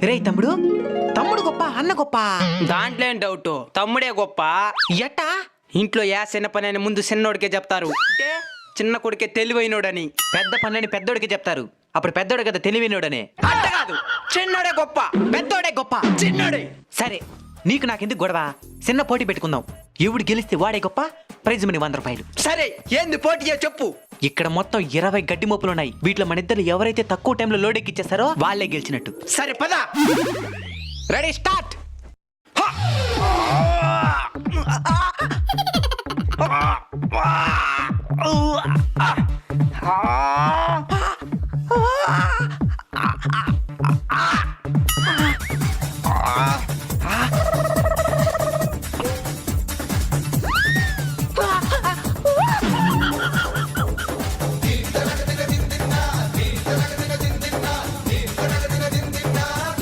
రే తమ్ముడు, తమ్ముడు గొప్ప అన్న గొప్ప? దాంట్లో ఏం డౌట్, తమ్ముడే గొప్ప. ఎట్టా? ఇంట్లో ఏ చిన్న పని అని ముందు చిన్నోడికే చెప్తారు, చిన్న కొడుకే తెలివైనోడని. పెద్ద పనులని పెద్దోడికి చెప్తారు, అప్పుడు పెద్దోడు కదా తెలివినోడనే. అట్ట కాదు, చిన్నోడే గొప్ప, పెద్దోడే గొప్ప. చిన్నోడే. సరే, నీకు నాకెందుకు గొడవ? చిన్న పోటీ పెట్టుకుందాం. ఎవడు గెలిస్తే వాడే గొప్ప. ప్రైజ్ మనీ 100 రూపాయలు. సరే, ఏంది పోటీ చెప్పు. ఇక్కడ మొత్తం 20 గడ్డి మోపులున్నాయి. వీటిలో మన ఇద్దరు ఎవరైతే తక్కువ టైంలో లోడ్ ఎక్కిచ్చేస్తారో వాళ్ళే గెలిచినట్టు. సరే పద. Ready, start.